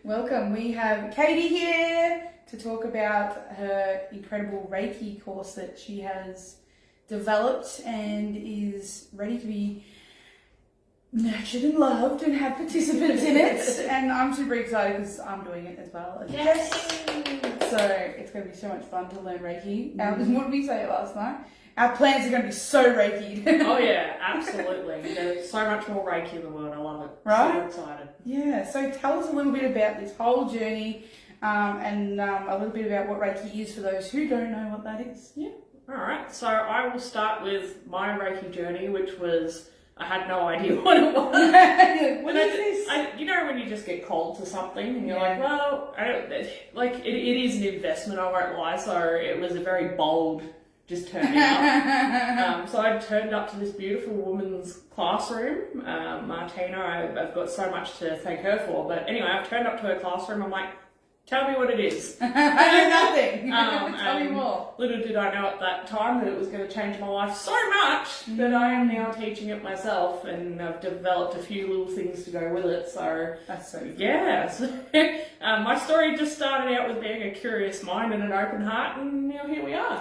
Welcome. We have Katie here to talk about her incredible Reiki course that she has developed and is ready to be nurtured and loved and have participants in it. And I'm super excited because I'm doing it as well. Yes! So it's going to be so much fun to learn Reiki. What did we say last night? Our plans are going to be so Reiki. Oh yeah, absolutely. There's so much more Reiki in the world. I love it. Right? So excited. Yeah, so tell us a little bit about this whole journey and a little bit about what Reiki is for those who don't know what that is. Yeah. Alright, so I will start with my Reiki journey, which was, I had no idea what it was. What is this? You know when you just get cold to something and you're Yeah. like, well, it is an investment, I won't lie, so it was a very bold just turning up. So I turned up to this beautiful woman's classroom, Martina. I've got so much to thank her for. But anyway, I've turned up to her classroom. I'm like, tell me what it is. I know nothing. Tell me more. Little did I know at that time that it was going to change my life so much that I am now teaching it myself, and I've developed a few little things to go with it. So That's so cool. yeah. So, my story just started out with being a curious mind and an open heart, and now here we are.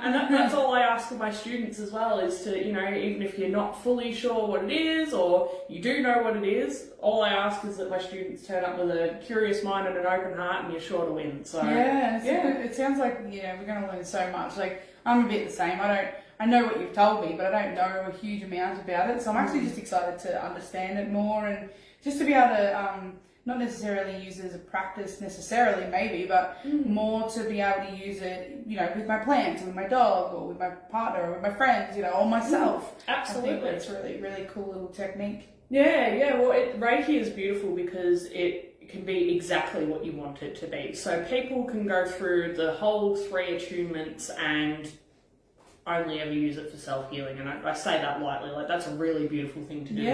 And that's all I ask of my students as well, is to, even if you're not fully sure what it is or you do know what it is, all I ask is that my students turn up with a curious mind and an open heart, and you're sure to win. So It sounds like we're going to learn so much. Like, I'm a bit the same. I know what you've told me, but I don't know a huge amount about it. So I'm actually just excited to understand it more and just to be able to not necessarily use it as a practice necessarily, maybe, but more to be able to use it, with my plants, or with my dog, or with my partner, or with my friends, or myself. Absolutely. I think that's really, really cool little technique. Yeah. Well, Reiki is beautiful because it can be exactly what you want it to be. So people can go through the whole 3 attunements and only ever use it for self-healing, and I say that lightly, like that's a really beautiful thing to do.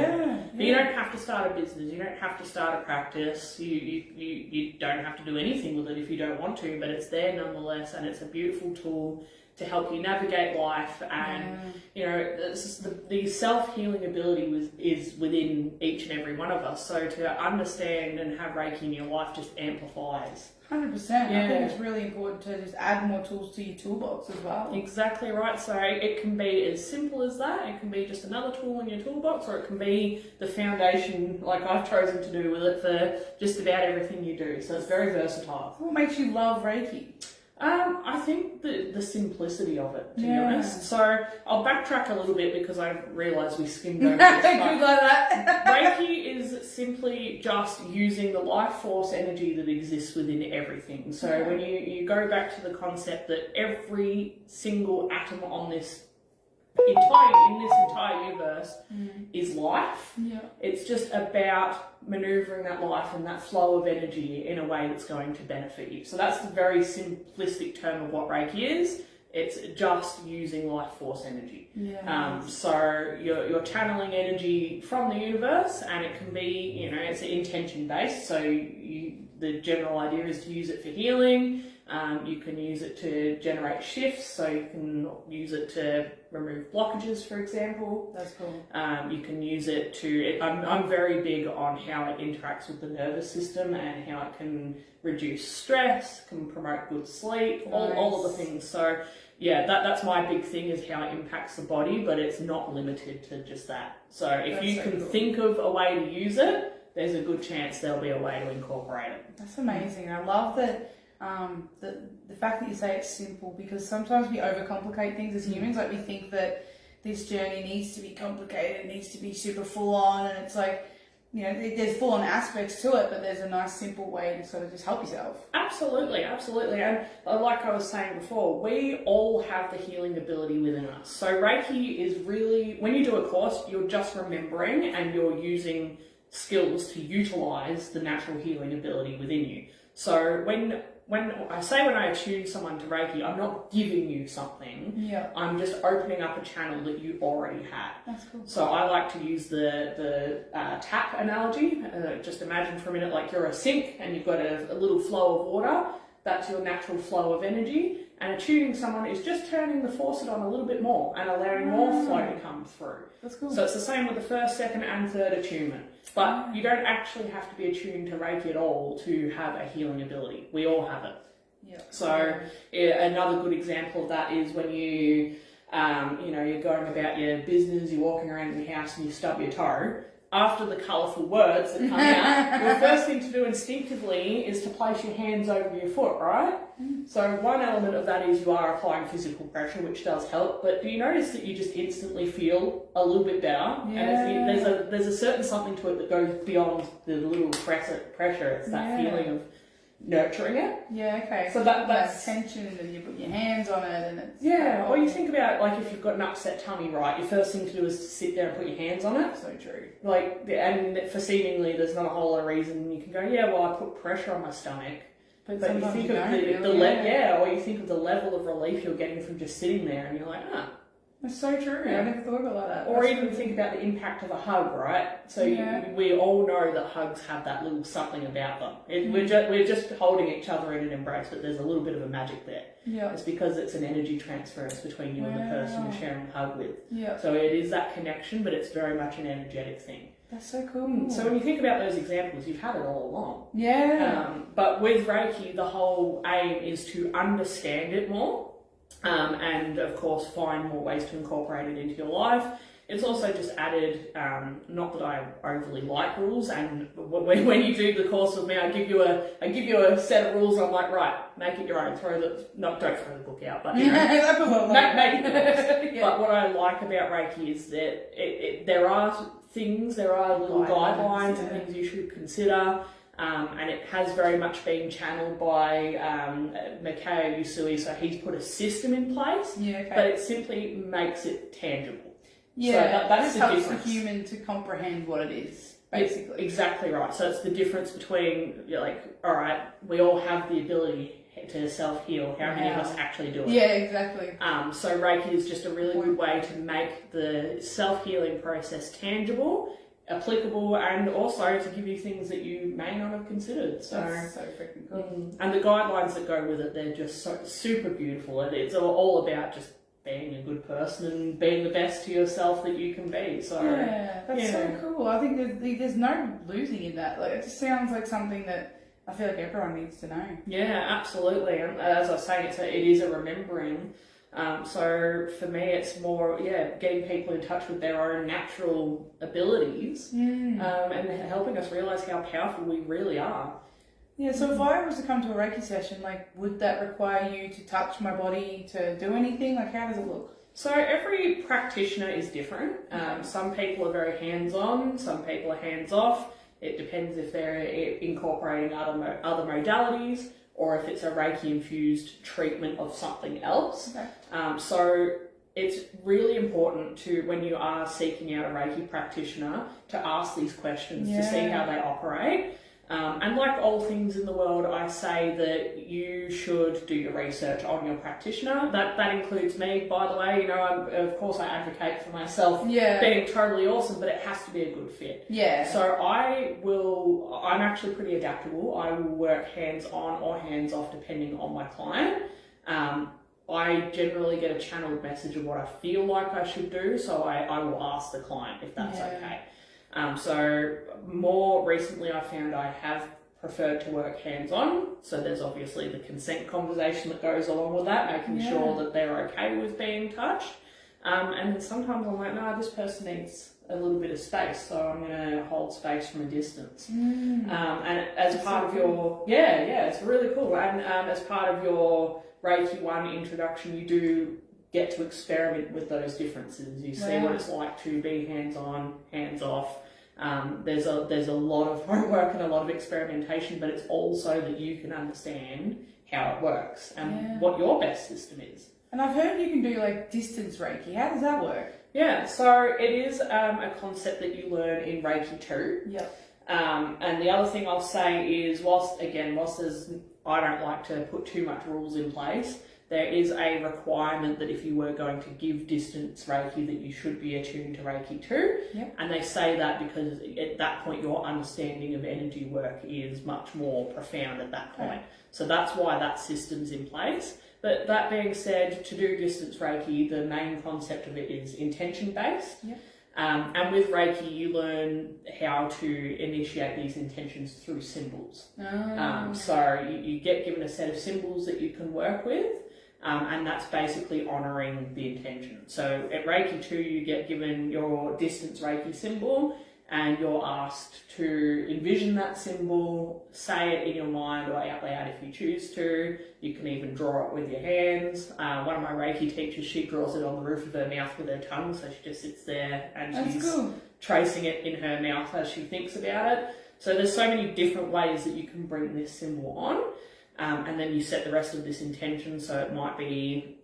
But you don't have to start a business, you don't have to start a practice, you don't have to do anything with it if you don't want to, but it's there nonetheless, and it's a beautiful tool to help you navigate life. And the self-healing ability is within each and every one of us, so to understand and have Reiki in your life just amplifies. 100%. I think it's really important to just add more tools to your toolbox as well. Exactly right. So it can be as simple as that. It can be just another tool in your toolbox, or it can be the foundation, like I've chosen to do with it, for just about everything you do. So it's very versatile. What makes you love Reiki? I think the simplicity of it, to be honest. So I'll backtrack a little bit because I realised we skimmed over this. Good like that. Reiki is simply just using the life force energy that exists within everything. So when you go back to the concept that every single atom on this entire universe is life. Yeah. It's just about maneuvering that life and that flow of energy in a way that's going to benefit you. So that's the very simplistic term of what Reiki is. It's just using life force energy. Yeah. So you're channeling energy from the universe, and it can be, it's intention based. So the general idea is to use it for healing. You can use it to generate shifts, so you can use it to remove blockages, for example. That's cool. You can use it to... I'm very big on how it interacts with the nervous system and how it can reduce stress, can promote good sleep, all of the things. So yeah, that's my big thing, is how it impacts the body, but it's not limited to just that. So if you can think of a way to use it, there's a good chance there'll be a way to incorporate it. That's amazing. I love that. The fact that you say it's simple, because sometimes we overcomplicate things as humans. Like, we think that this journey needs to be complicated, it needs to be super full on, and it's like, there's full on aspects to it, but there's a nice simple way to sort of just help yourself. Absolutely. And like I was saying before, we all have the healing ability within us. So Reiki is really, when you do a course, you're just remembering and you're using skills to utilize the natural healing ability within you. So when I attune someone to Reiki, I'm not giving you something. Yeah. I'm just opening up a channel that you already had. That's cool. So I like to use the tap analogy. Just imagine for a minute like you're a sink and you've got a little flow of water. That's your natural flow of energy. And attuning someone is just turning the faucet on a little bit more and allowing more flow to come through. That's cool. So it's the same with the first, second and third attunement. But you don't actually have to be attuned to Reiki at all to have a healing ability. We all have it. Yeah. So another good example of that is when you, you're going about your business, you're walking around your house and you stub your toe. After the colourful words that come out, your first thing to do instinctively is to place your hands over your foot, right? So one element of that is you are applying physical pressure, which does help. But do you notice that you just instantly feel a little bit better? Yeah. And there's a certain something to it that goes beyond the little pressure. It's that feeling of nurturing it. Yeah, okay. So that's tension, and then you put your hands on it, and it's or you think about, like, if you've got an upset tummy, right? Your first thing to do is to sit there and put your hands on it. So true. Like, and for seemingly, there's not a whole lot of reason you can go, yeah, well, I put pressure on my stomach. But you think of or you think of the level of relief you're getting from just sitting there, and you're like, That's so true. I never thought of it like that. Or even think about the impact of a hug, right? So we all know that hugs have that little something about them. We're just holding each other in an embrace, but there's a little bit of a magic there. Yeah. It's because it's an energy transference between you and the person you're sharing the hug with. Yeah. So it is that connection, but it's very much an energetic thing. That's so cool. So when you think about those examples, you've had it all along. Yeah. But with Reiki, the whole aim is to understand it more. And of course find more ways to incorporate it into your life. It's also just added, not that I overly like rules, and when you do the course with me, I give you a set of rules, and I'm like, right, make it your own. Don't throw the book out, but make it yours. But what I like about Reiki is that there are little guidelines and things you should consider. And it has very much been channeled by Mikao Usui, so he's put a system in place, but it simply makes it tangible. Yeah, so that's the helps difference. The human to comprehend what it is, basically. Exactly right. So it's the difference between, all right, we all have the ability to self-heal. How many of us actually do it? Yeah, exactly. So Reiki is just a really good way to make the self-healing process tangible, applicable, and also to give you things that you may not have considered. So that's so freaking cool. And the guidelines that go with it, they're just so super beautiful, and it's all about just being a good person and being the best to yourself that you can be. So that's so cool. I think there's no losing in that. Like, it just sounds like something that I feel like everyone needs to know. Yeah, absolutely. And as I was saying, it is a remembering. So for me, it's more, getting people in touch with their own natural abilities, and helping us realise how powerful we really are. Yeah, so if I was to come to a Reiki session, would that require you to touch my body to do anything? How does it look? So every practitioner is different. Some people are very hands-on, some people are hands-off. It depends if they're incorporating other modalities, or if it's a Reiki-infused treatment of something else. So it's really important to, when you are seeking out a Reiki practitioner, to ask these questions to see how they operate. And like all things in the world, I say that you should do your research on your practitioner. That includes me, by the way. Of course I advocate for myself being totally awesome, but it has to be a good fit. Yeah. So I'm actually pretty adaptable. I will work hands-on or hands-off depending on my client. I generally get a channeled message of what I feel like I should do, so I will ask the client if that's okay. So more recently I found I have preferred to work hands-on, so there's obviously the consent conversation that goes along with that, making sure that they're okay with being touched. And then sometimes I'm like, no, this person needs a little bit of space, so I'm going to hold space from a distance. And as part of your, it's really cool. And as part of your Reiki 1 introduction, you do get to experiment with those differences. You see what it's like to be hands-on, hands-off. There's a lot of homework and a lot of experimentation, but it's also that you can understand how it works and what your best system is. And I've heard you can do distance Reiki. How does that work? Yeah, so it is a concept that you learn in Reiki 2. Yep. And the other thing I'll say is, whilst I don't like to put too much rules in place, there is a requirement that if you were going to give distance Reiki, that you should be attuned to Reiki 2. Yep. And they say that because at that point your understanding of energy work is much more profound at that point. So that's why that system's in place. But that being said, to do distance Reiki, the main concept of it is intention-based. Yep. And with Reiki, you learn how to initiate these intentions through symbols. So you get given a set of symbols that you can work with, and that's basically honouring the intention. So at Reiki 2, you get given your distance Reiki symbol, and you're asked to envision that symbol, say it in your mind or out loud if you choose to. You can even draw it with your hands. One of my Reiki teachers, she draws it on the roof of her mouth with her tongue, so she just sits there and she's tracing it in her mouth as she thinks about it. So there's so many different ways that you can bring this symbol on, and then you set the rest of this intention. So it might be,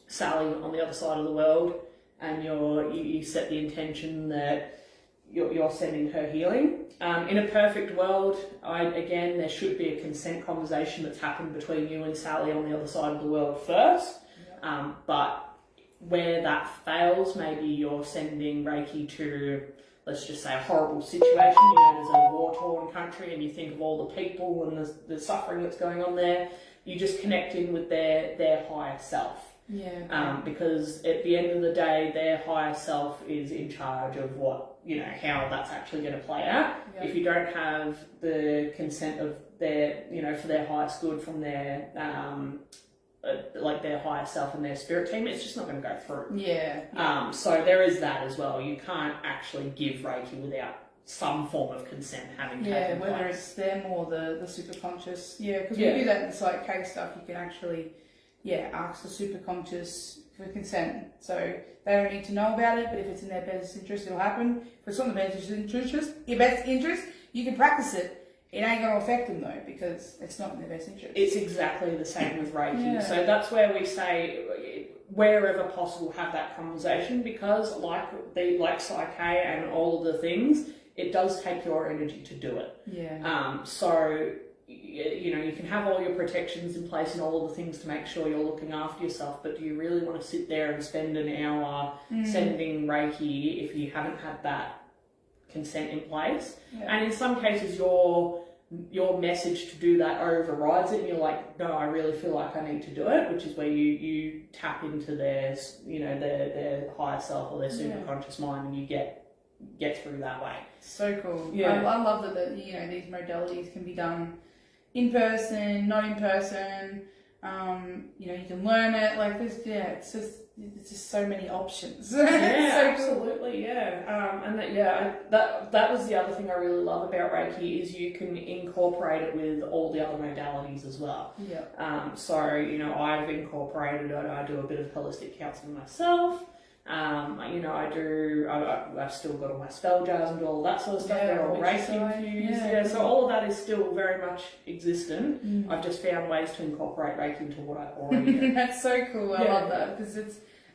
Sally on the other side of the world, and you set the intention that you're sending her healing. In a perfect world, there should be a consent conversation that's happened between you and Sally on the other side of the world first. But where that fails, maybe you're sending Reiki to, let's just say, a horrible situation. There's a war-torn country, and you think of all the people and the suffering that's going on there. You just connect in with their higher self. Because at the end of the day, their higher self is in charge of how that's actually going to play out. If you don't have the consent of their, for their highest good from their, their higher self and their spirit team, it's just not going to go through. So there is that as well. You can't actually give Reiki without some form of consent having taken place. Whether it's them or the superconscious. Because we do that in the psych case stuff. You can actually ask the superconscious for consent. So they don't need to know about it, but if it's in their best interest, it'll happen. If it's not in their best interest, you can practice it. It ain't going to affect them though, because it's not in their best interest. It's exactly the same with Reiki. So that's where we say, wherever possible, have that conversation, because like Psyche and all of the things, it does take your energy to do it. So you can have all your protections in place and all of the things to make sure you're looking after yourself, but do you really want to sit there and spend an hour sending Reiki if you haven't had that consent in place? And in some cases your message to do that overrides it, and you're like, no, I really feel like I need to do it, which is where you tap into their higher self or their superconscious mind, and you get through that way. So cool. I love that these modalities can be done in person, not in person. You can learn it. Like there's, it's just so many options. Absolutely. That was the other thing I really love about Reiki, is you can incorporate it with all the other modalities as well. I've incorporated it. I do a bit of holistic counselling myself. I've still got all my spell jars and all that sort of stuff. They're all Reiki infused. So all of that is still very much existent. I've just found ways to incorporate Reiki into what I already do. That's so cool. I love that, because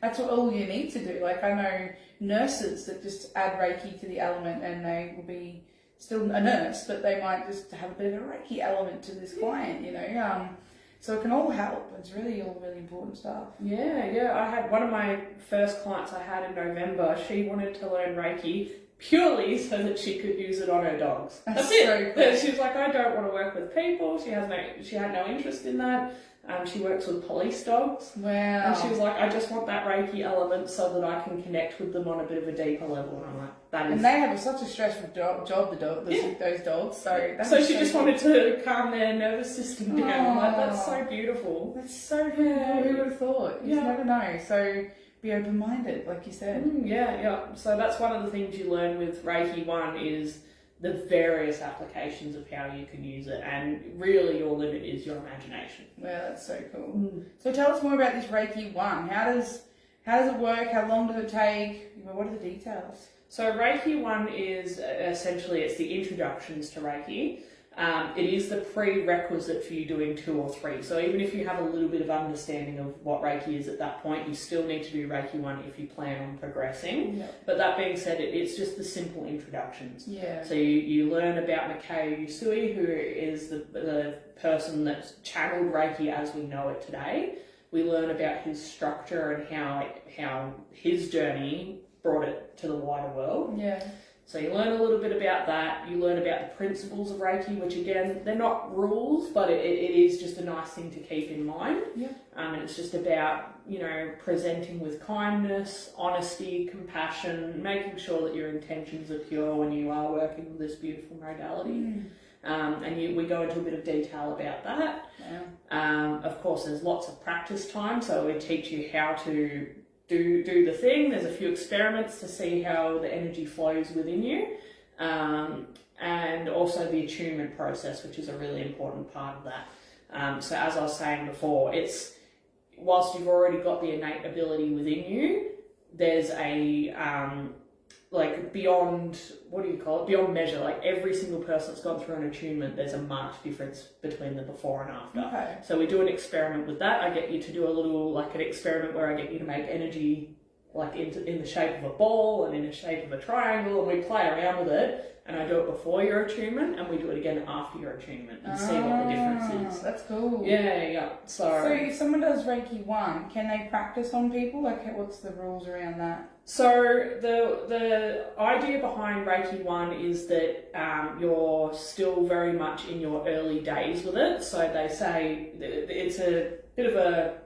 that's what all you need to do. Like I know nurses that just add Reiki to the element, and they will be still a nurse, but they might just have a bit of a Reiki element to this client, So it can all help. It's really all really important stuff. I had one of my first clients I had in November. She wanted to learn Reiki purely so that she could use it on her dogs. That's it. So cool. She was like, I don't want to work with people. She had no interest in that. She works with police dogs. Wow. And she was like, I just want that Reiki element so that I can connect with them on a bit of a deeper level. And I'm like, that is... And they have such a stressful job, those dogs. So she just wanted to calm their nervous system down. I'm like, that's so beautiful. That's so beautiful. Who would have thought? You never know. So be open-minded, like you said. So that's one of the things you learn with Reiki 1 is the various applications of how you can use it, and really your limit is your imagination. Well, that's so cool. So tell us more about this Reiki 1. How does it work? How long does it take? What are the details? So Reiki 1 is essentially, it's the introductions to Reiki. It is the prerequisite for you doing 2 or 3. So even if you have a little bit of understanding of what Reiki is at that point, you still need to do Reiki 1 if you plan on progressing. But that being said, it's just the simple introductions. So you learn about Mikao Usui, who is the person that's channeled Reiki as we know it today. We learn about his structure and how his journey brought it to the wider world. So you learn a little bit about that. You learn about the principles of Reiki, which again, they're not rules, but it is just a nice thing to keep in mind. Yeah. And it's just about, presenting with kindness, honesty, compassion, making sure that your intentions are pure when you are working with this beautiful modality. We go into a bit of detail about that. Yeah. Of course, there's lots of practice time, so we teach you how to do the thing. There's a few experiments to see how the energy flows within you, and also the attunement process, which is a really important part of that. So as I was saying before, it's whilst you've already got the innate ability within you, there's a beyond, beyond measure, like every single person that's gone through an attunement, there's a marked difference between the before and after. Okay. So we do an experiment with that. I get you to do a little, an experiment where I get you to make energy in the shape of a ball and in the shape of a triangle, and we play around with it. And I do it before your attunement, and we do it again after your attunement, and see what the difference is. That's cool. Yeah. So if someone does Reiki 1, can they practice on people? What's the rules around that? So the idea behind Reiki 1 is that you're still very much in your early days with it. So they say it's a bit of a,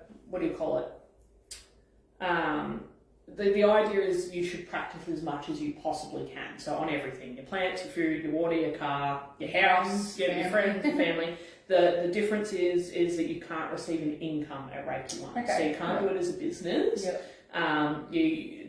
The idea is you should practice as much as you possibly can. So on everything, your plants, your food, your water, your car, your house, your friends, your family. The difference is that you can't receive an income at Reiki 1. Okay. So you can't do it as a business. Yep.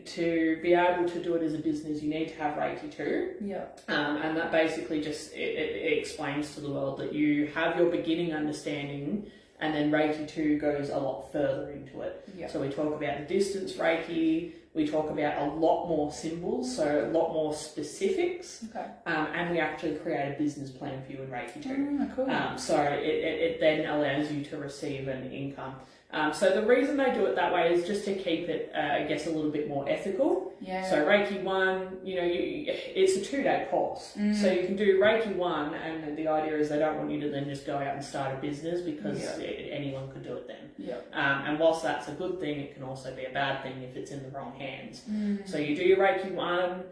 To be able to do it as a business, you need to have Reiki 2. Yep. And that basically just it explains to the world that you have your beginning understanding, and then Reiki 2 goes a lot further into it. Yep. So we talk about the distance Reiki, we talk about a lot more symbols, so a lot more specifics, Okay. and we actually create a business plan for you in Reiki 2. Cool. So it then allows you to receive an income. So the reason they do it that way is just to keep it, I guess, a little bit more ethical. Yeah. So Reiki 1, it's a 2-day course. So you can do Reiki 1, and the idea is they don't want you to then just go out and start a business, because anyone could do it then. Yeah. And whilst that's a good thing, it can also be a bad thing if it's in the wrong hands. So you do your Reiki 1.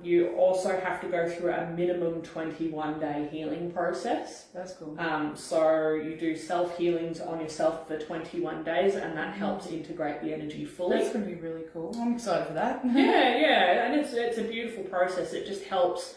You also have to go through a minimum 21-day healing process. That's cool. So you do self-healings on yourself for 21 days, and that helps integrate the energy fully. That's going to be really cool. I'm excited for that. Yeah, and it's a beautiful process. It just helps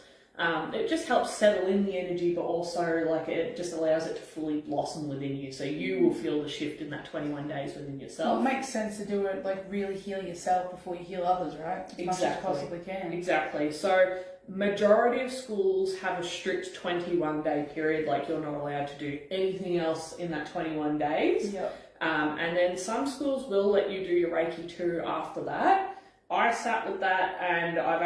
settle in the energy, but also it just allows it to fully blossom within you. So you will feel the shift in that 21 days within yourself. Well, it makes sense to do it, really heal yourself before you heal others, right? As much as you possibly can. Exactly. So majority of schools have a strict 21-day period. You're not allowed to do anything else in that 21 days. Yep. And then some schools will let you do your Reiki 2 after that. I sat with that, and I've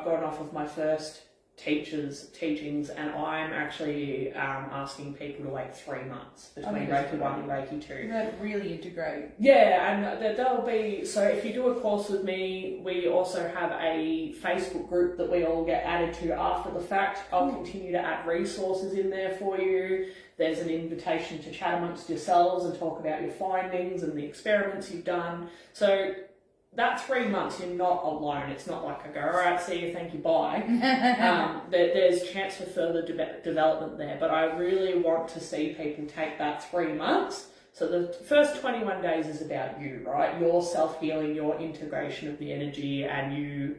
gone off of my first teachers' teachings, and I'm actually asking people to wait 3 months between Reiki 1 and Reiki 2. That really integrate. Yeah, and that'll be, so if you do a course with me, we also have a Facebook group that we all get added to after the fact. I'll continue to add resources in there for you. There's an invitation to chat amongst yourselves and talk about your findings and the experiments you've done. So that 3 months, you're not alone. It's not like I go, all right, see you, thank you, bye. There's chance for further development there, but I really want to see people take that 3 months. So the first 21 days is about you, right? Your self-healing, your integration of the energy, and you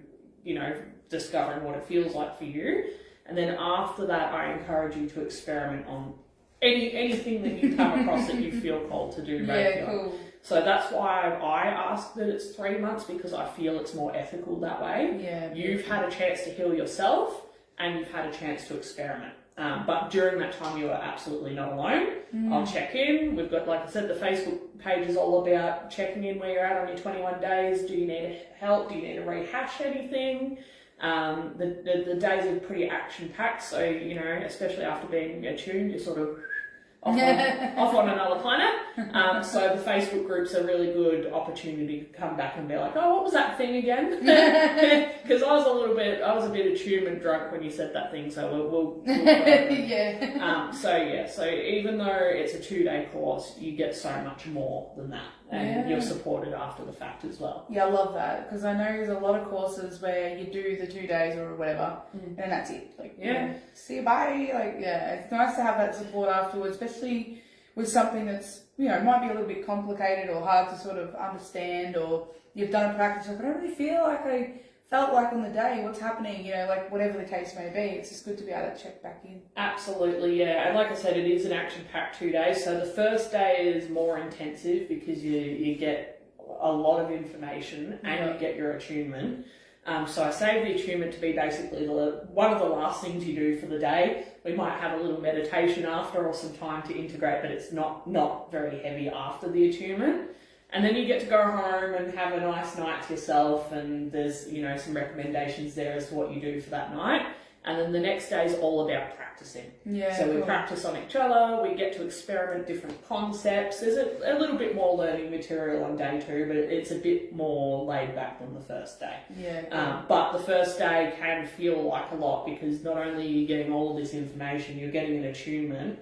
discovering what it feels like for you. And then after that, I encourage you to experiment on anything that you come across that you feel called to do. Yeah, cool. So that's why I ask that it's 3 months, because I feel it's more ethical that way. Yeah. You've had a chance to heal yourself, and you've had a chance to experiment. But during that time, you are absolutely not alone. I'll check in. We've got, like I said, the Facebook page is all about checking in where you're at on your 21 days. Do you need help? Do you need to rehash anything? The days are pretty action-packed, so, especially after being attuned, you're sort of off on another planet. So the Facebook group's a really good opportunity to come back and be like, oh, what was that thing again? Because I was a bit attunement drunk when you said that thing, so we'll yeah. So even though it's a 2-day course, you get so much more than that. and you're supported after the fact as well. Yeah, I love that, because I know there's a lot of courses where you do the 2 days or whatever, and that's it. Like, see you, bye. Like, it's nice to have that support afterwards, especially with something that's, might be a little bit complicated or hard to sort of understand, or you've done a practice, but I don't really feel like I felt like on the day what's happening, like whatever the case may be. It's just good to be able to check back in. Absolutely, yeah. And like I said, it is an action-packed 2 days. So the first day is more intensive because you get a lot of information and you get your attunement. So I save the attunement to be basically one of the last things you do for the day. We might have a little meditation after or some time to integrate, but it's not very heavy after the attunement. And then you get to go home and have a nice night to yourself, and there's, some recommendations there as to what you do for that night. And then the next day is all about practicing. So we practice on each other, we get to experiment different concepts. There's a little bit more learning material on day 2, but it's a bit more laid back than the first day. But the first day can feel like a lot, because not only are you getting all of this information, you're getting an attunement.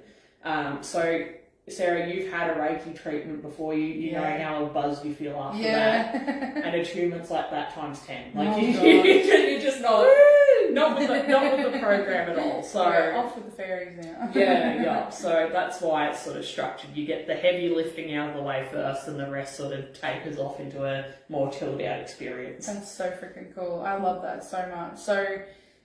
So Sarah, you've had a Reiki treatment before. You know how buzzed you feel after that, and attunements like that times 10. Like you're just not with the program at all. So off with the fairies now. So that's why it's sort of structured. You get the heavy lifting out of the way first, and the rest sort of tapers off into a more chilled out experience. That's so freaking cool. I love that so much. So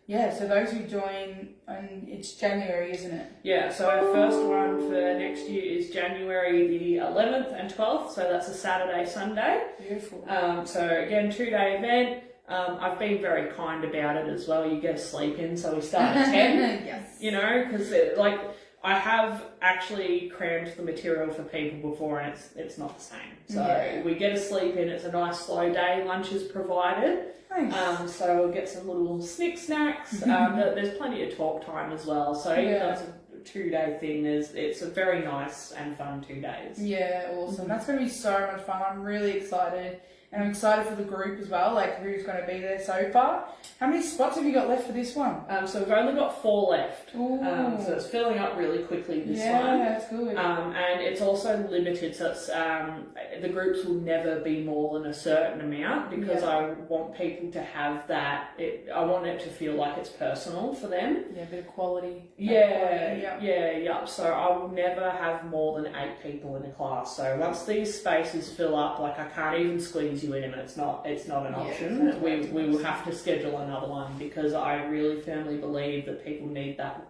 those who join, and it's January, isn't it? Yeah, so our first one for next year is January the 11th and 12th, so that's a Saturday, Sunday. Beautiful. So again, 2-day event. I've been very kind about it as well. You get a sleep in, so we start at 10. Yes. Because I have actually crammed the material for people before, and it's not the same. So we get a sleep in. It's a nice slow day. Lunch is provided. Nice. So we'll get some little snacks. There's plenty of talk time as well. So even though it's a 2-day thing, it's a very nice and fun 2 days. Yeah, awesome. That's going to be so much fun. I'm really excited. And I'm excited for the group as well, like who's going to be there so far. How many spots have you got left for this one? So we've only got 4 left. So it's filling up really quickly this one. Yeah, that's good. And it's also limited, so it's the groups will never be more than a certain amount, because I want people to have that. I want it to feel like it's personal for them. Yeah, a bit of quality. So I will never have more than 8 people in a class. So once these spaces fill up, like I can't even squeeze you in, and it's not an option. Exactly. We will have to schedule another one, because I really firmly believe that people need that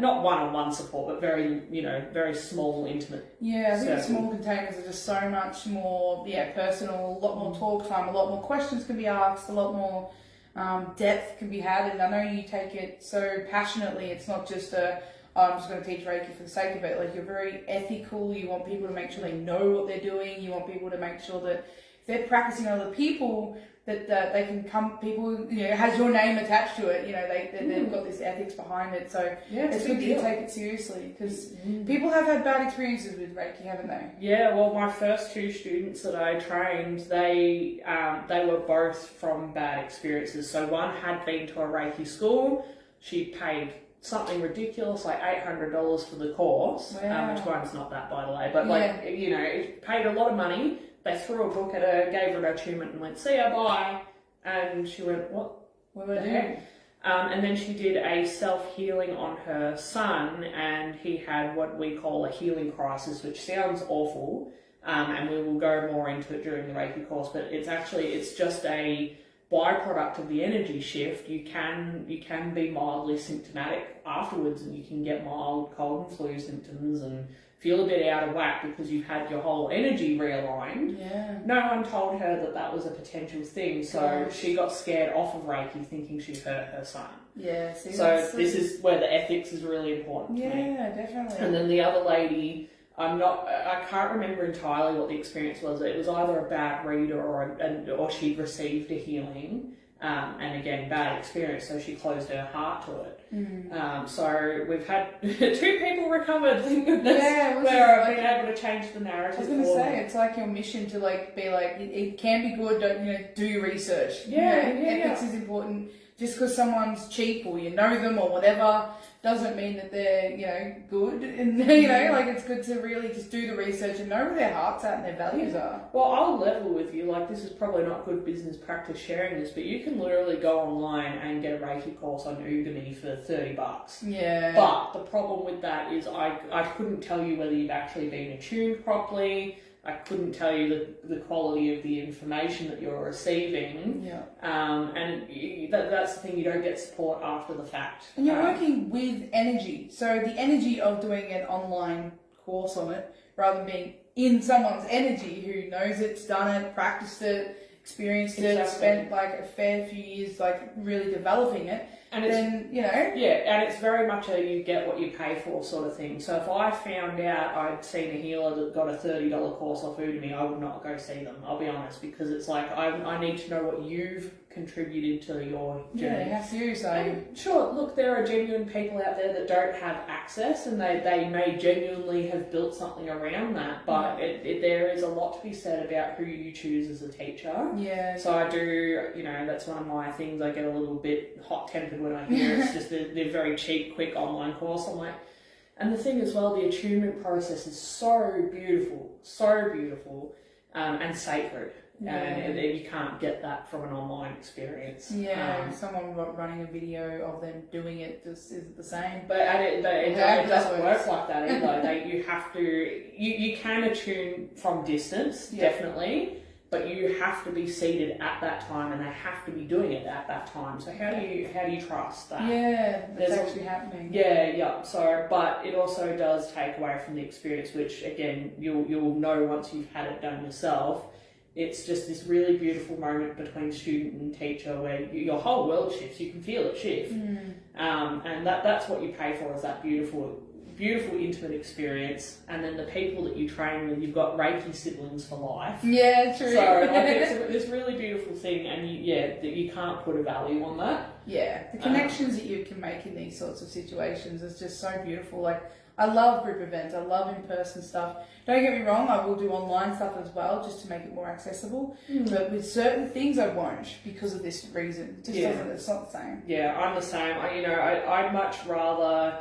not one-on-one support, but very small, intimate. Yeah, I think the small containers are just so much more personal, a lot more talk time, a lot more questions can be asked, a lot more depth can be had, and I know you take it so passionately. It's not just I'm just going to teach Reiki for the sake of it. Like, you're very ethical. You want people to make sure they know what they're doing. You want people to make sure that if they're practicing other people, that they can come, people, has your name attached to it, they've got this ethics behind it. So it's good that you take it seriously, because people have had bad experiences with Reiki, haven't they? Yeah, well, my first 2 students that I trained, they were both from bad experiences. So one had been to a Reiki school. She paid something ridiculous, like $800 for the course, which one's not that, by the way, but it paid a lot of money. They threw a book at her, gave her an attunement, and went, "See ya, bye." And she went, "What? What did I do?" And then she did a self-healing on her son, and he had what we call a healing crisis, which sounds awful, and we will go more into it during the Reiki course, but it's just a byproduct of the energy shift. You can be mildly symptomatic afterwards, and you can get mild cold and flu symptoms and feel a bit out of whack because you've had your whole energy realigned. Yeah. No one told her that was a potential thing, so she got scared off of Reiki, thinking she'd hurt her son. Yeah. This is where the ethics is really important to me. Yeah, definitely. And then the other lady, I can't remember entirely what the experience was. It was either a bad reader or she'd received a healing. And again, bad experience, so she closed her heart to it. So we've had 2 people recovered, thank goodness, where I've been able to change the narrative. I was going to say, it's like your mission to be like, it can be good, do your research. Ethics is important. just because someone's cheap or you know them or whatever doesn't mean that they're, you know, good. And, you know, like it's good to really just do the research and know where their heart's at and their values are. Well, I'll level with you, like this is probably not good business practice sharing this, but you can literally go online and get a Reiki course on Udemy for $30. Yeah. But the problem with that is I couldn't tell you whether you've actually been attuned properly. I couldn't tell you the quality of the information that you're receiving. Yeah. That's the thing, you don't get support after the fact. And you're working with energy. So the energy of doing an online course on it, rather than being in someone's energy who knows it's done it, practiced it, experienced it, spent like a fair few years like really developing it. And then, you know. Yeah, and it's very much a you get what you pay for sort of thing. So if I found out I'd seen a healer that got a $30 course off Udemy, I would not go see them, I'll be honest, because it's like I need to know what you've contributed to your journey. Yeah, how serious are you? Sure, look, there are genuine people out there that don't have access and they may genuinely have built something around that, but there is a lot to be said about who you choose as a teacher. Yeah. So I do, you know, that's one of my things. I get a little bit hot-tempered when I hear it's just they're very cheap, quick online course. I'm like, and the thing as well, the attunement process is so beautiful, and sacred. Yeah. And you can't get that from an online experience. Yeah, someone running a video of them doing it just isn't the same. But it doesn't work like that either. You have to, you can attune from distance, definitely, but you have to be seated at that time and they have to be doing it at that time. So how do you trust that? Yeah, that's actually happening. Yeah. So, but it also does take away from the experience, which again, you'll know once you've had it done yourself. It's just this really beautiful moment between student and teacher where your whole world shifts. You can feel it shift, and that's what you pay for, is that beautiful, intimate experience. And then the people that you train with, you've got Reiki siblings for life. Yeah, true. So like, it's this really beautiful thing, and you can't put a value on that. Yeah, the connections that you can make in these sorts of situations is just so beautiful. Like, I love group events. I love in-person stuff. Don't get me wrong, I will do online stuff as well, just to make it more accessible. But with certain things, I won't, because of this reason. It just doesn't. It's not the same. Yeah, I'm the same. I'd much rather.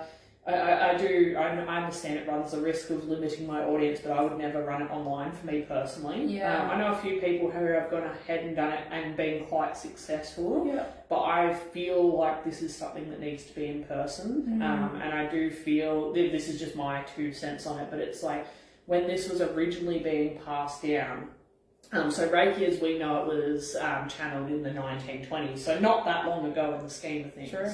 I understand it runs the risk of limiting my audience, but I would never run it online for me personally. Yeah. I know a few people who have gone ahead and done it and been quite successful. Yeah. But I feel like this is something that needs to be in person. And I do feel, this is just my 2 cents on it, but it's like when this was originally being passed down. So Reiki, as we know it, was channeled in the 1920s, so not that long ago in the scheme of things. Sure.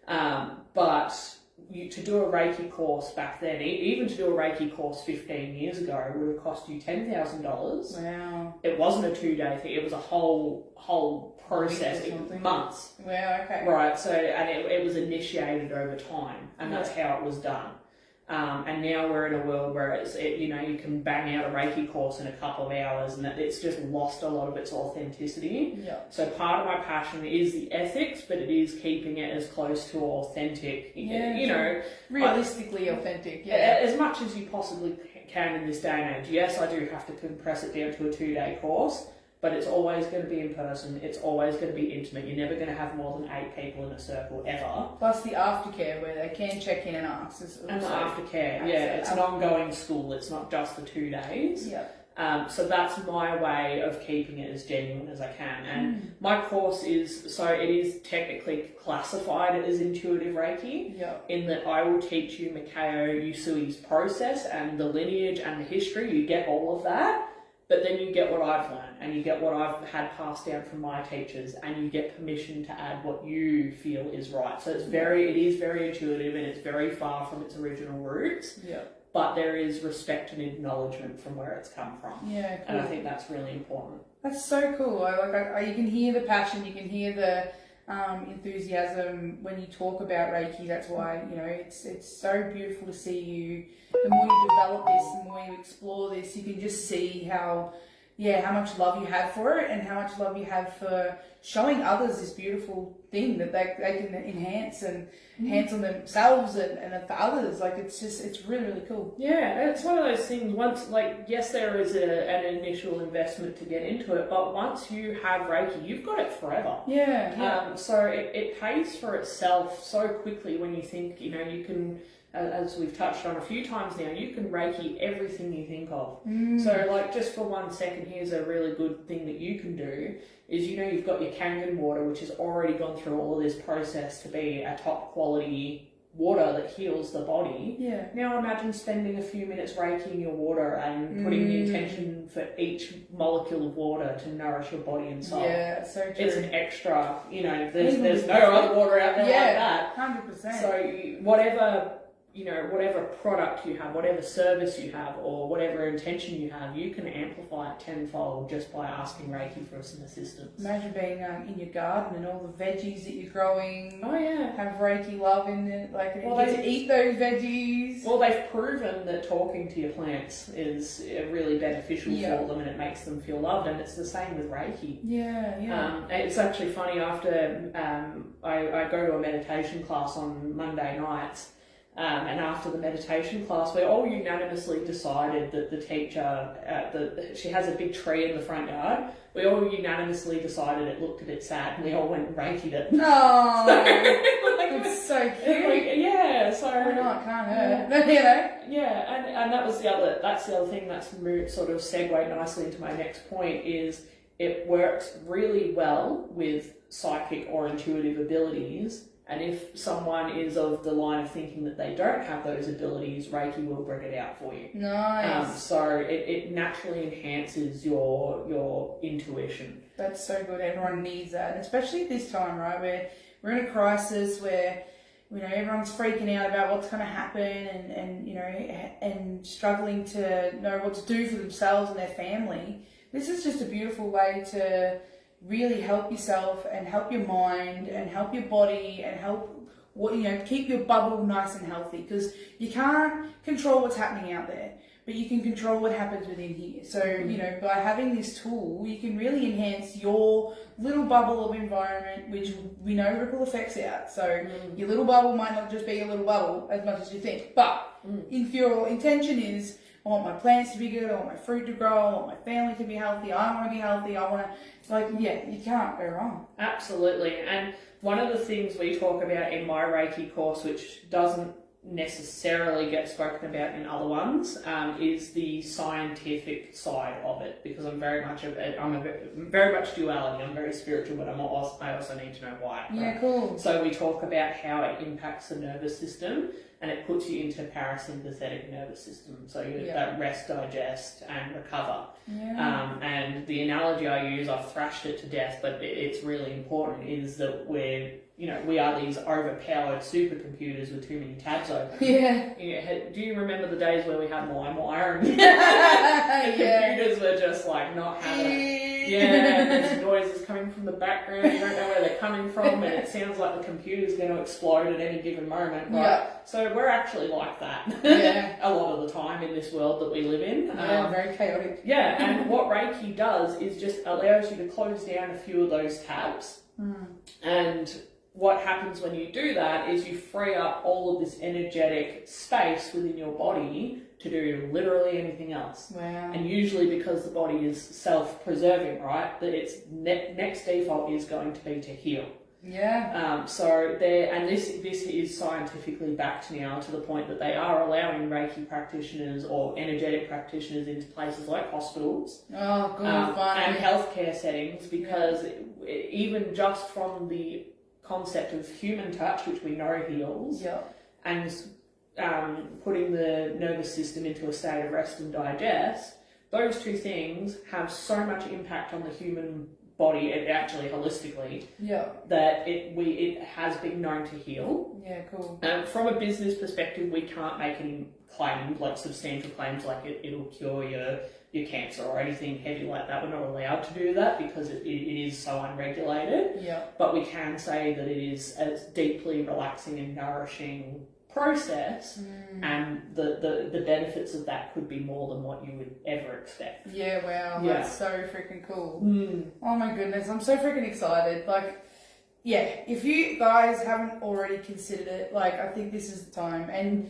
But to do a Reiki course back then, even to do a Reiki course 15 years ago, would have cost you $10,000. Wow. It wasn't a 2-day thing; it was a whole process, months. Wow. Okay. Right. So, and it was initiated over time, and that's how it was done. And now we're in a world where you can bang out a Reiki course in a couple of hours, and it's just lost a lot of its authenticity. Yeah. So part of my passion is the ethics, but it is keeping it as close to authentic. Realistically authentic. Yeah. As much as you possibly can in this day and age. Yes, I do have to compress it down to a 2-day course, but it's always going to be in person. It's always going to be intimate. You're never going to have more than 8 people in a circle ever. Plus the aftercare where they can check in and ask. And the aftercare, it's an ongoing school. It's not just the 2 days. Yeah. So that's my way of keeping it as genuine as I can. And my course it is technically classified as intuitive Reiki, in that I will teach you Mikao Usui's process and the lineage and the history. You get all of that. But then you get what I've learned, and you get what I've had passed down from my teachers, and you get permission to add what you feel is right. So it is very intuitive, and it's very far from its original roots. Yeah. But there is respect and acknowledgement from where it's come from. Yeah, cool. And I think that's really important. That's so cool. You can hear the passion, you can hear the enthusiasm when you talk about Reiki. That's why it's so beautiful to see you. The more you develop this, the more you explore this, you can just see how much love you have for it, and how much love you have for showing others this beautiful thing that they can enhance on themselves and for others. Like it's really, really cool. Yeah, it's one of those things. Once, like, yes, there is an initial investment to get into it, but once you have Reiki, you've got it forever. Yeah. So it pays for itself so quickly when you think, you can, as we've touched on a few times now, you can Reiki everything you think of. So, like, just for 1 second, here's a really good thing that you can do is, you've got your Kangen water, which has already gone through all of this process to be a top quality water that heals the body. Yeah. Now imagine spending a few minutes Reikiing your water and putting the intention for each molecule of water to nourish your body and soul. Yeah, so true. It's an extra, there's no other water out there like that. 100%. So whatever product you have, whatever service you have, or whatever intention you have, you can amplify it tenfold just by asking Reiki for some assistance. Imagine being in your garden and all the veggies that you're growing. Oh yeah, have Reiki love in it. Like, you get to eat those veggies. Well, they've proven that talking to your plants is really beneficial for them, and it makes them feel loved. And it's the same with Reiki. Yeah. It's actually funny. After I go to a meditation class on Monday nights. And after the meditation class, we all unanimously decided that the teacher, she has a big tree in the front yard. We all unanimously decided it looked a bit sad, and we all went and Reiki'd it. Oh, it's so cute. Yeah, so I know it can't hurt. Yeah, and that's the other thing that's sort of segued nicely into my next point is it works really well with psychic or intuitive abilities. And if someone is of the line of thinking that they don't have those abilities, Reiki will bring it out for you. Nice. So it naturally enhances your intuition. That's so good. Everyone needs that, and especially at this time, right? Where we're in a crisis where everyone's freaking out about what's going to happen, and struggling to know what to do for themselves and their family. This is just a beautiful way to really help yourself and help your mind and help your body and help keep your bubble nice and healthy, because you can't control what's happening out there, but you can control what happens within here. So by having this tool, you can really enhance your little bubble of environment, which we know ripple effects out. So your little bubble might not just be a little bubble as much as you think, but if your intention is, I want my plants to be good, I want my fruit to grow, I want my family to be healthy, I want to be healthy, I want to, you can't go wrong. Absolutely. And one of the things we talk about in my Reiki course, which doesn't necessarily get spoken about in other ones, is the scientific side of it, because I'm very much duality. I'm very spiritual, but I also need to know why. Yeah, right? cool. So we talk about how it impacts the nervous system, and it puts you into parasympathetic nervous system. So you that rest, digest, and recover. Yeah. And the analogy I use, I've thrashed it to death, but it's really important, is that we are these overpowered supercomputers with too many tabs open. Yeah. Do you remember the days where we had LimeWire and the computers were just like not having it? Yeah, there's noises coming from the background, you don't know where they're coming from, and it sounds like the computer's going to explode at any given moment, right? Yeah. So we're actually like that a lot of the time in this world that we live in. Very chaotic. Yeah, and what Reiki does is just allows you to close down a few of those tabs. And what happens when you do that is you free up all of this energetic space within your body to do literally anything else. Wow. And usually, because the body is self-preserving, right, that its next default is going to be to heal. Yeah. This is scientifically backed now to the point that they are allowing Reiki practitioners or energetic practitioners into places like hospitals and healthcare settings, because even just from the concept of human touch, which we know heals, and putting the nervous system into a state of rest and digest, those two things have so much impact on the human body, actually holistically, that it has been known to heal. Yeah, cool. From a business perspective, we can't make any claims, like substantial claims, like it'll cure your cancer or anything heavy like that. We're not allowed to do that because it is so unregulated. Yeah. But we can say that it is a deeply relaxing and nourishing process, and the benefits of that could be more than what you would ever expect. Yeah, wow, Yeah. that's so freaking cool. Oh my goodness, I'm so freaking excited. Like, yeah, if you guys haven't already considered it, like, I think this is the time. And,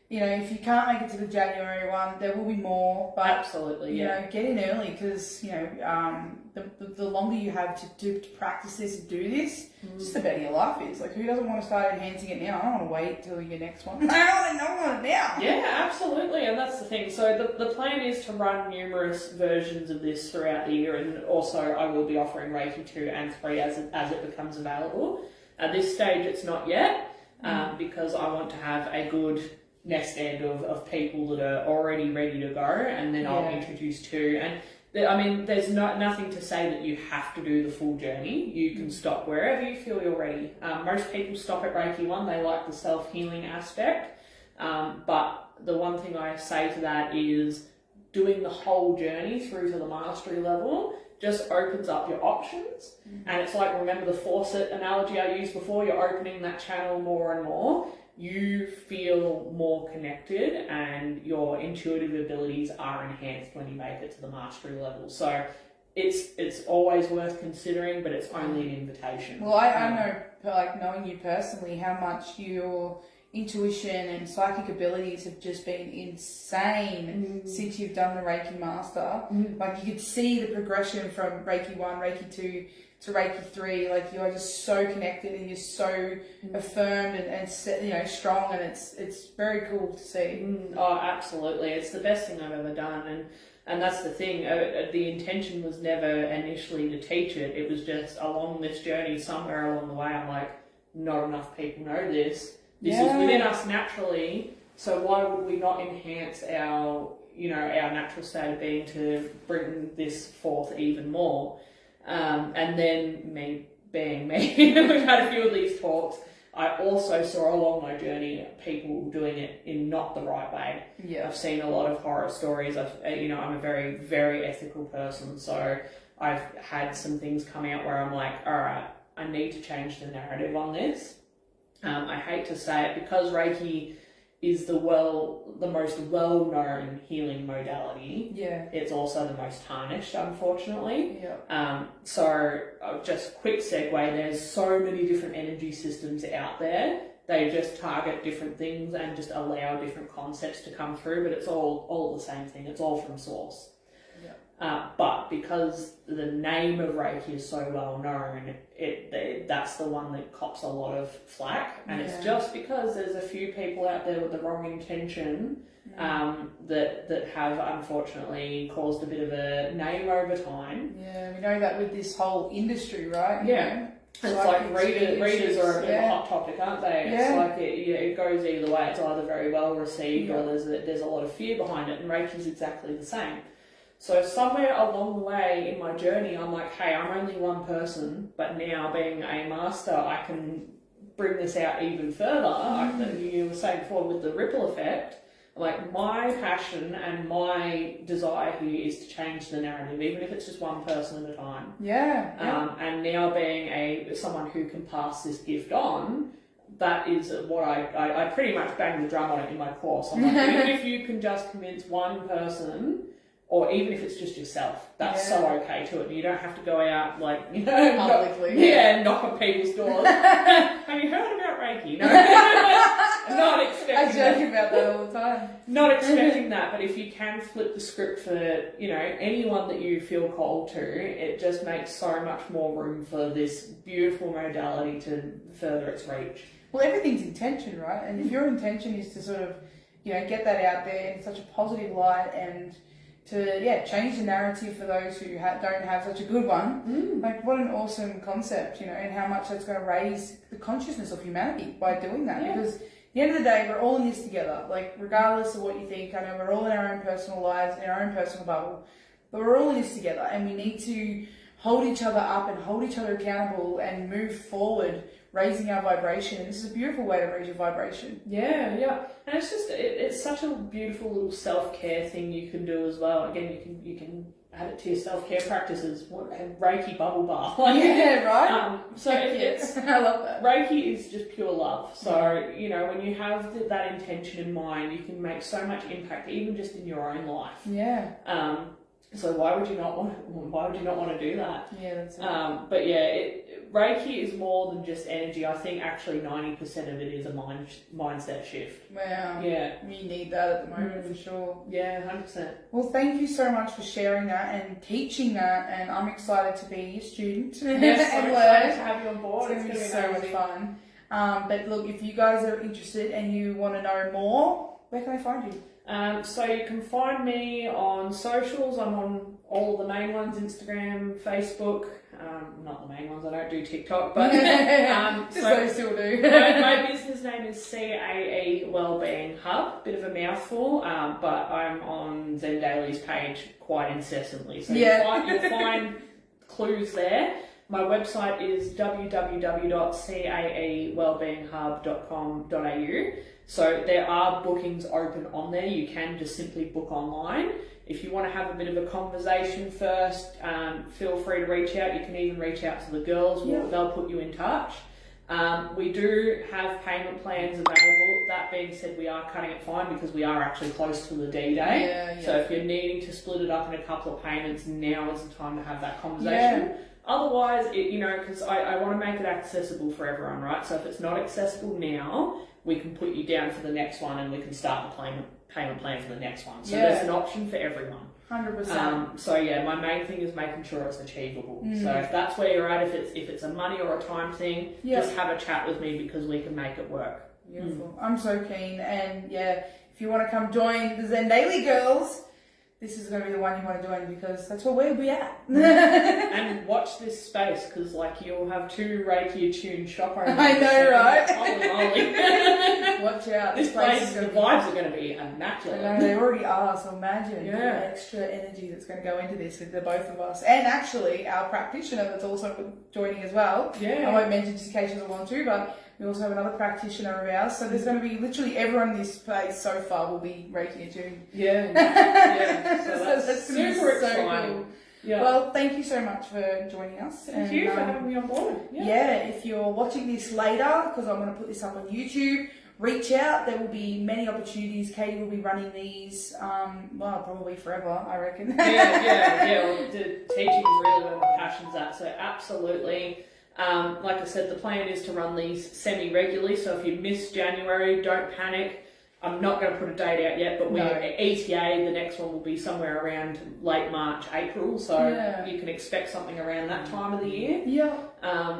you know, if you can't make it to the January one, there will be more. But, Absolutely, you know, get in early because, you know, the longer you have to practice this and do this, just the better your life is. Like, who doesn't want to start enhancing it now? I don't want to wait till your next one. I want it now. Yeah, absolutely, and that's the thing. So the plan is to run numerous versions of this throughout the year, and also I will be offering Reiki 2 and 3 as it becomes available. At this stage, it's not yet, because I want to have a good nest egg of people that are already ready to go, and then I'll introduce 2. And I mean, there's nothing to say that you have to do the full journey. You can stop wherever you feel you're ready. Most people stop at Reiki 1. They like the self-healing aspect. But the one thing I say to that is doing the whole journey through to the mastery level just opens up your options. And it's like, remember the faucet analogy I used before? You're opening that channel more and more. You feel more connected and your intuitive abilities are enhanced when you make it to the mastery level. So it's always worth considering, but it's only an invitation. Well, I know, like, knowing you personally, how much your intuition and psychic abilities have just been insane since you've done the Reiki Master. Like, you could see the progression from Reiki 1, Reiki 2 to Reiki 3. Like, you are just so connected and you're so affirmed and you know, strong, and it's very cool to see. Oh, absolutely. It's the best thing I've ever done, and that's the thing. The intention was never initially to teach it. It was just along this journey, somewhere along the way, I'm like, not enough people know this. This is within us naturally, so why would we not enhance our natural state of being to bring this forth even more? And then me being me, we've had a few of these talks. I also saw along my journey people doing it in not the right way. Yeah. I've seen a lot of horror stories. I'm a very, very ethical person, so I've had some things come out where I'm like, all right, I need to change the narrative on this. I hate to say it, because Reiki is the most well-known healing modality. Yeah. It's also the most tarnished, unfortunately. Yeah. So just quick segue, there's so many different energy systems out there. They just target different things and just allow different concepts to come through, but it's all the same thing. It's all from source. But because the name of Reiki is so well known, that's the one that cops a lot of flack, and it's just because there's a few people out there with the wrong intention that have unfortunately caused a bit of a name over time. Yeah, we know that with this whole industry, right? Yeah. It's like readers are a bit of a hot topic, aren't they? Yeah. It's like it goes either way. It's either very well received or there's a lot of fear behind it, and Reiki's exactly the same. So somewhere along the way in my journey, I'm like, hey, I'm only one person, but now being a master, I can bring this out even further. You were saying before with the ripple effect, like, my passion and my desire here is to change the narrative, even if it's just one person at a time. Yeah. And now being someone who can pass this gift on, that is what I pretty much bang the drum on it in my course. I'm like, even if you can just convince one person, or even if it's just yourself, that's so okay to it. You don't have to go out, like, publicly. Knock on people's doors. Have you heard about Reiki? No. Not expecting I joke about that all the time. Not expecting that, but if you can flip the script for, anyone that you feel called to, it just makes so much more room for this beautiful modality to further its reach. Well, everything's intention, right? And if your intention is to sort of, get that out there in such a positive light and to change the narrative for those who don't have such a good one. Like, what an awesome concept, and how much that's going to raise the consciousness of humanity by doing that. Because at the end of the day, we're all in this together. Like, regardless of what you think, I know we're all in our own personal lives, in our own personal bubble, but we're all in this together, and we need to hold each other up and hold each other accountable and move forward, raising our vibration. And this is a beautiful way to raise your vibration. Yeah. And it's such a beautiful little self-care thing you can do as well. Again, you can add it to your self-care practices. Reiki bubble bath. Yeah, right? So it's I love that. Reiki is just pure love. So, you know, when you have that intention in mind, you can make so much impact, even just in your own life. Yeah. So why would you not want to do that? Yeah, that's it. But yeah, Reiki is more than just energy. I think actually 90% of it is a mindset shift. Wow. Yeah. You need that at the moment for sure. Yeah, 100%. Well, thank you so much for sharing that and teaching that, and I'm excited to be your student Yes, and I'm learn. excited to have you on board. It's going to be so much fun. But look, if you guys are interested and you want to know more, where can I find you? So you can find me on socials. I'm on all the main ones, Instagram, Facebook. Not the main ones, I don't do TikTok, but Just those two will do. my business name is CAE Wellbeing Hub, bit of a mouthful, but I'm on Zen Daily's page quite incessantly, so you'll find clues there. My website is www.caewellbeinghub.com.au. So there are bookings open on there. You can just simply book online. If you want to have a bit of a conversation first, feel free to reach out. You can even reach out to the girls. They'll put you in touch. We do have payment plans available. That being said, we are cutting it fine because we are actually close to the D-Day. So if you're needing to split it up in a couple of payments, now is the time to have that conversation. Otherwise, because I want to make it accessible for everyone, right? So if it's not accessible now, we can put you down for the next one and we can start the payment plan for the next one. So there's an option for everyone. 100%. So yeah, my main thing is making sure it's achievable. So if that's where you're at, if it's a money or a time thing, just have a chat with me because we can make it work. Beautiful. I'm so keen, and if you want to come join the Zen Daily girls, this is going to be the one you want to join because that's where we'll be at. And watch this space because, you'll have 2 Reiki attuned shop owners. I know, right? Holy moly. Watch out. This place, the vibes are going to be immaculate. I know, they already are, so imagine the extra energy that's going to go into this with the both of us. And actually, our practitioner that's also joining as well. Yeah. I won't mention just in case you don't want to, but we also have another practitioner of ours. So there's going to be literally everyone in this place so far will be Reiki attuned. Yeah. So that's super exciting. Cool. Yeah. Well, thank you so much for joining us. Thank you for having me on board. If you're watching this later, because I'm going to put this up on YouTube, reach out. There will be many opportunities. Katie will be running these, probably forever, I reckon. Well, the teaching is really where my passion's at. So absolutely. Like I said, the plan is to run these semi-regularly. So if you miss January, don't panic. I'm not going to put a date out yet, but we're ETA. The next one will be somewhere around late March, April. So you can expect something around that time of the year.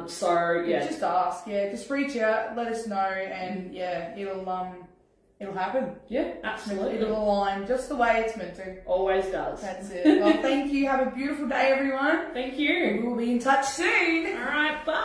Just ask. Just reach out, let us know, and it'll happen. Yeah, absolutely. It'll align just the way it's meant to. Always does. That's it. Well, thank you. Have a beautiful day, everyone. Thank you. We will be in touch soon. All right, bye.